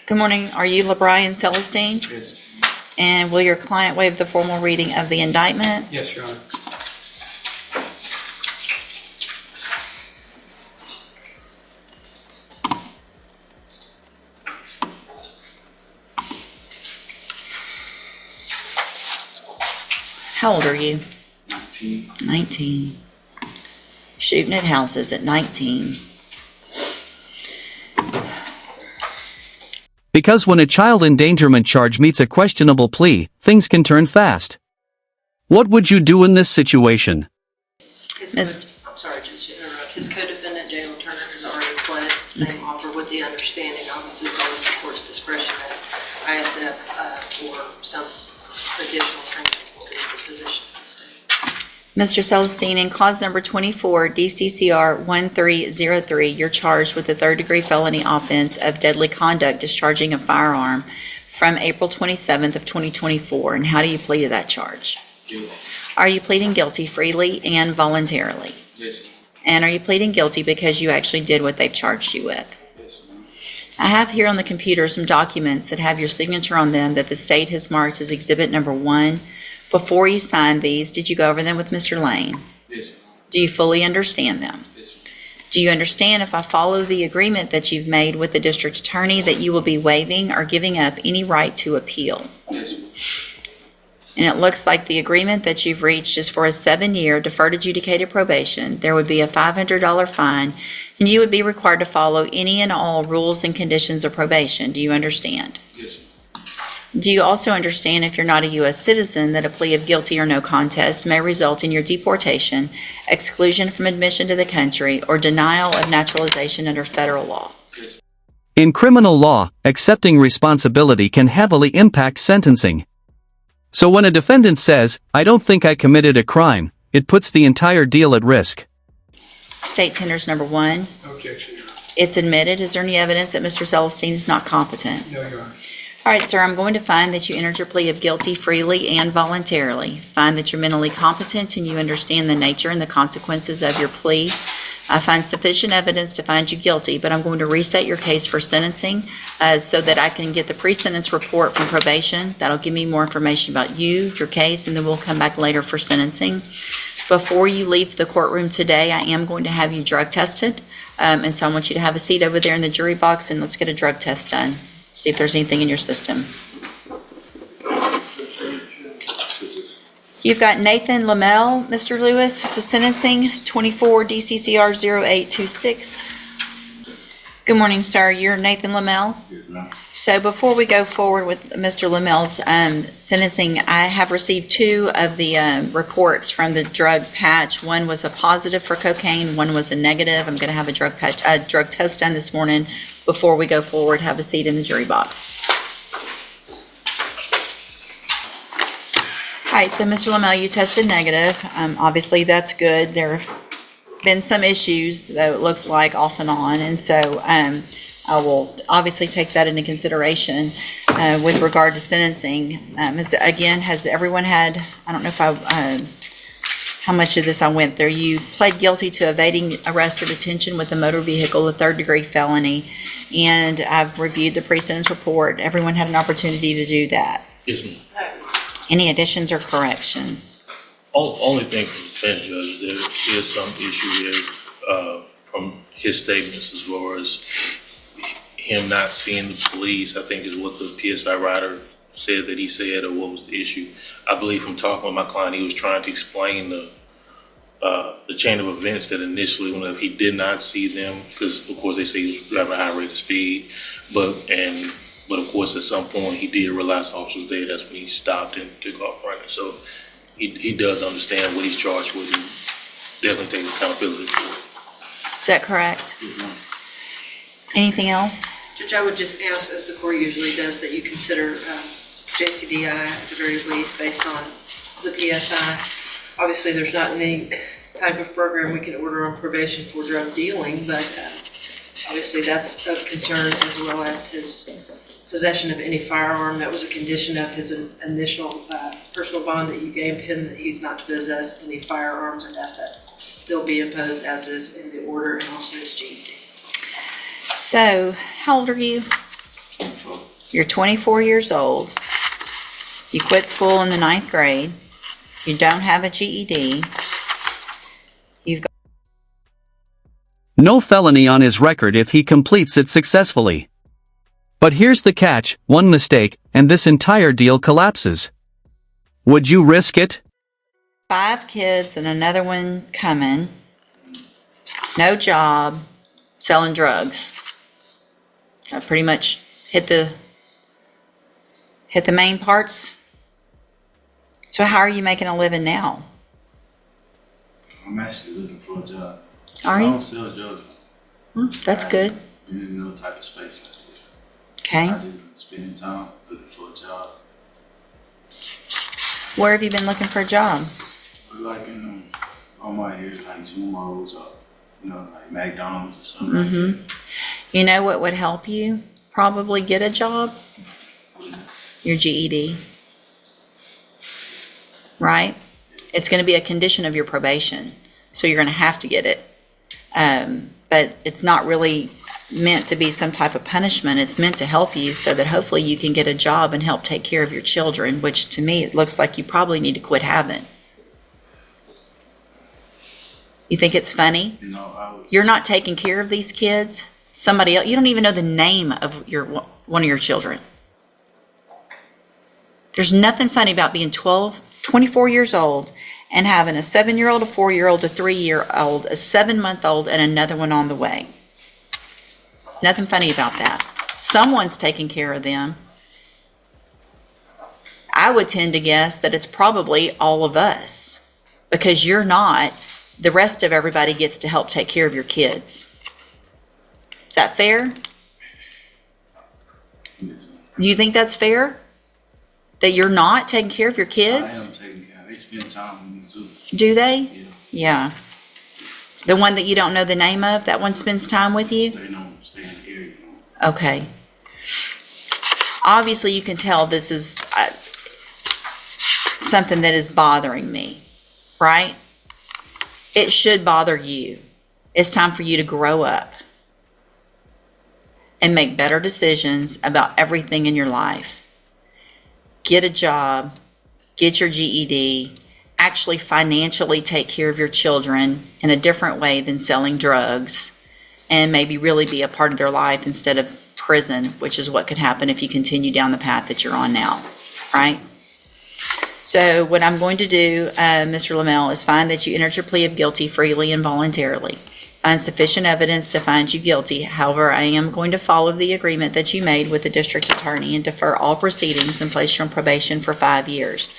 Good morning. Are you LeBrian Celestine? Yes. And will your client waive the formal reading of the indictment? Yes, Your Honor. How old are you? 19. 19. Shooting at houses at 19. Because when a child endangerment charge meets a questionable plea, things can turn fast. What would you do in this situation? I'm sorry, just to interrupt. His co-defendant, Jalen Turner, has already pled the same offer with the understanding, obviously it's always the court's discretion that ISF or some additional sanctions will be the position of the state. Mr. Celestine, in cause number 24, DCCR 1303, you're charged with a third-degree felony offense of deadly conduct discharging a firearm from April 27th of 2024. And how do you plead to that charge? Guilty. Are you pleading guilty freely and voluntarily? Yes. And are you pleading guilty because you actually did what they've charged you with? Yes, ma'am. I have here on the computer some documents that have your signature on them that the state has marked as Exhibit Number 1. Before you signed these, did you go over them with Mr. Lane? Yes, ma'am. Do you fully understand them? Yes, ma'am. Do you understand, if I follow the agreement that you've made with the district attorney, that you will be waiving or giving up any right to appeal? Yes, ma'am. And it looks like the agreement that you've reached is for a 7-year deferred adjudicated probation. There would be a $500 fine, and you would be required to follow any and all rules and conditions of probation. Do you understand? Yes, ma'am. Do you also understand, if you're not a U.S. citizen, that a plea of guilty or no contest may result in your deportation, exclusion from admission to the country, or denial of naturalization under federal law? Yes, ma'am. In criminal law, accepting responsibility can heavily impact sentencing. So when a defendant says, "I don't think I committed a crime," it puts the entire deal at risk. State tenders number 1. Objection, Your Honor. It's admitted. Is there any evidence that Mr. Celestine is not competent? No, Your Honor. All right, sir, I'm going to find that you entered your plea of guilty freely and voluntarily. Find that you're mentally competent and you understand the nature and the consequences of your plea. I find sufficient evidence to find you guilty, but I'm going to reset your case for sentencing so that I can get the pre-sentence report from probation. That'll give me more information about you, your case, and then we'll come back later for sentencing. Before you leave the courtroom today, I am going to have you drug tested. And so I want you to have a seat over there in the jury box and let's get a drug test done. See if there's anything in your system. You've got Nathan Lamel, Mr. Lewis, the sentencing, 24 DCCR 0826. Good morning, sir. You're Nathan Lamel? Yes, ma'am. So before we go forward with Mr. Lamel's sentencing, I have received 2 of the reports from the drug patch. One was a positive for cocaine, one was a negative. I'm going to have a drug test done this morning before we go forward. Have a seat in the jury box. All right, so Mr. Lamel, you tested negative. Obviously, that's good. There have been some issues, though it looks like, off and on, and so I will obviously take that into consideration with regard to sentencing. Again, has everyone had, I don't know if how much of this I went through. You pled guilty to evading arrest or detention with a motor vehicle, a third-degree felony, and I've reviewed the pre-sentence report. Everyone had an opportunity to do that. Yes, ma'am. Any additions or corrections? Only thing from the defense judge is there is some issue here from his statements as far as him not seeing the police. I think is what the PSI writer said that he said, or what was the issue. I believe from talking with my client, he was trying to explain the chain of events that initially, when he did not see them, because of course they say he was driving a high rate of speed, but of course at some point he did realize the officer was there. That's when he stopped and took off running. So he does understand what he's charged with and definitely takes accountability for it. Is that correct? Mm-hmm. Anything else? Judge, I would just ask, as the court usually does, that you consider JCDI at the very least based on the PSI. Obviously, there's not any type of program we can order on probation for drug dealing, but obviously that's of concern, as well as his possession of any firearm. That was a condition of his initial personal bond that you gave him, that he's not to possess any firearms, and ask that still be imposed as is in the order, and also his GED. So, how old are you? 24. You're 24 years old. You quit school in the 9th grade. You don't have a GED. You've got No felony on his record if he completes it successfully. But here's the catch, one mistake, and this entire deal collapses. Would you risk it? 5 kids and another one coming. No job, selling drugs. I pretty much hit the main parts. So how are you making a living now? I'm actually looking for a job. Are I you? don't sell drugs. That's good. Been in no type of space like this. Okay. I just spending time looking for a job. Where have you been looking for a job? But like in on my ears, like Zumos or like McDonald's or something like that. You know what would help you probably get a job? Your GED. Right? It's going to be a condition of your probation, so you're going to have to get it. But it's not really meant to be some type of punishment. It's meant to help you so that hopefully you can get a job and help take care of your children, which to me it looks like you probably need to quit having. You think it's funny? You're not taking care of these kids. Somebody else, you don't even know the name of one of your children. There's nothing funny about being 24 years old and having a 7-year-old, a 4-year-old, a 3-year-old, a 7-month-old, and another one on the way. Nothing funny about that. Someone's taking care of them. I would tend to guess that it's probably all of us, because you're not. The rest of everybody gets to help take care of your kids. Is that fair? Do you think that's fair? That you're not taking care of your kids? I am taking care. They spend time with me too. Do they? Yeah. Yeah. The one that you don't know the name of, that one spends time with you? They don't stay in the area. Okay. Obviously, you can tell this is something that is bothering me, right? It should bother you. It's time for you to grow up and make better decisions about everything in your life. Get a job, get your GED, actually financially take care of your children in a different way than selling drugs, and maybe really be a part of their life instead of prison, which is what could happen if you continue down the path that you're on now, right? So what I'm going to do, Mr. Lamel, is find that you entered your plea of guilty freely and voluntarily. Find sufficient evidence to find you guilty. However, I am going to follow the agreement that you made with the district attorney and defer all proceedings and place you on probation for 5 years.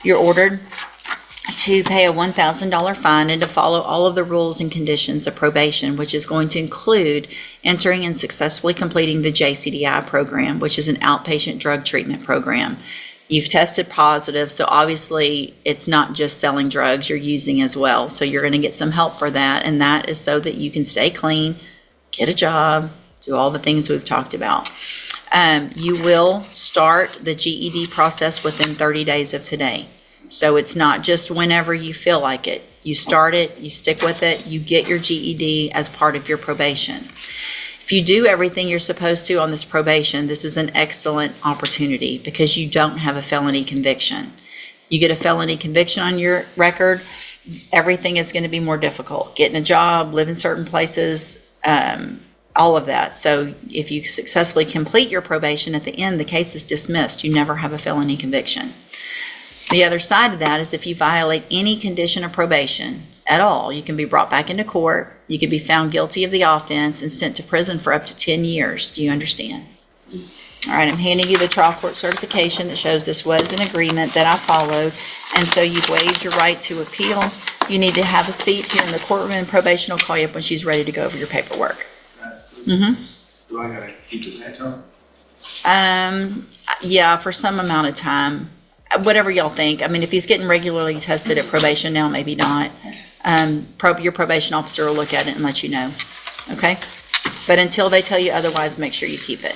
You're ordered to pay a $1,000 fine and to follow all of the rules and conditions of probation, which is going to include entering and successfully completing the JCDI program, which is an outpatient drug treatment program. You've tested positive, so obviously it's not just selling drugs, you're using as well. So you're going to get some help for that, and that is so that you can stay clean, get a job, do all the things we've talked about. You will start the GED process within 30 days of today. So it's not just whenever you feel like it. You start it, you stick with it, you get your GED as part of your probation. If you do everything you're supposed to on this probation, this is an excellent opportunity because you don't have a felony conviction. You get a felony conviction on your record, everything is going to be more difficult. Getting a job, living certain places, all of that. So if you successfully complete your probation, at the end, the case is dismissed. You never have a felony conviction. The other side of that is if you violate any condition of probation at all, you can be brought back into court, you could be found guilty of the offense and sent to prison for up to 10 years. Do you understand? All right, I'm handing you the trial court certification that shows this was an agreement that I followed, and so you've waived your right to appeal. You need to have a seat here in the courtroom, and probation will call you up when she's ready to go over your paperwork. Mm-hmm. Do I gotta keep the patch on? Yeah, for some amount of time. Whatever y'all think. I mean, if he's getting regularly tested at probation now, maybe not. Your probation officer will look at it and let you know. Okay? But until they tell you otherwise, make sure you keep it.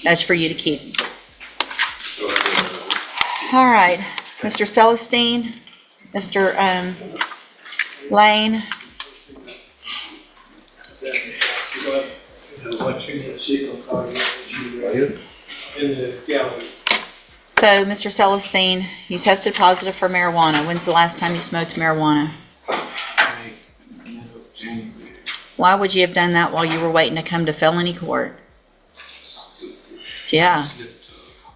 That's for you to keep. All right. Mr. Celestine, Mr. Lane. What's in the signal card that you read in the gallery? So, Mr. Celestine, you tested positive for marijuana. When's the last time you smoked marijuana? Why would you have done that while you were waiting to come to felony court? Yeah.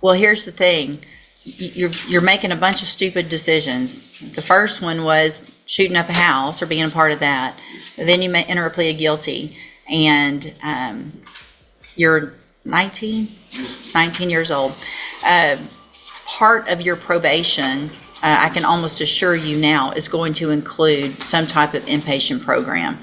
Well, here's the thing. You're making a bunch of stupid decisions. The first one was shooting up a house or being a part of that. Then you may enter a plea of guilty, and you're 19 years old. Part of your probation, I can almost assure you now, is going to include some type of inpatient program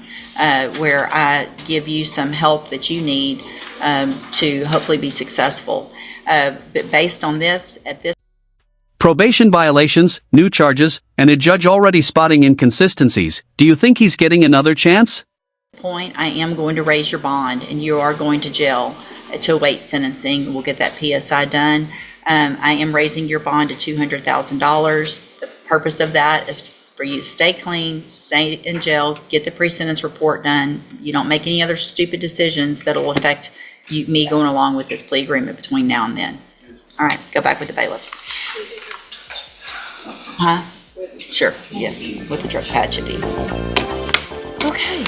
where I give you some help that you need to hopefully be successful. But based on this, at this Probation violations, new charges, and a judge already spotting inconsistencies. Do you think he's getting another chance? point, I am going to raise your bond, and you are going to jail to await sentencing. We'll get that PSI done. I am raising your bond to $200,000. The purpose of that is for you to stay clean, stay in jail, get the pre-sentence report done. You don't make any other stupid decisions that'll affect me going along with this plea agreement between now and then. All right, go back with the bailiff. Huh? Sure, yes, with the drug patch if you. Okay,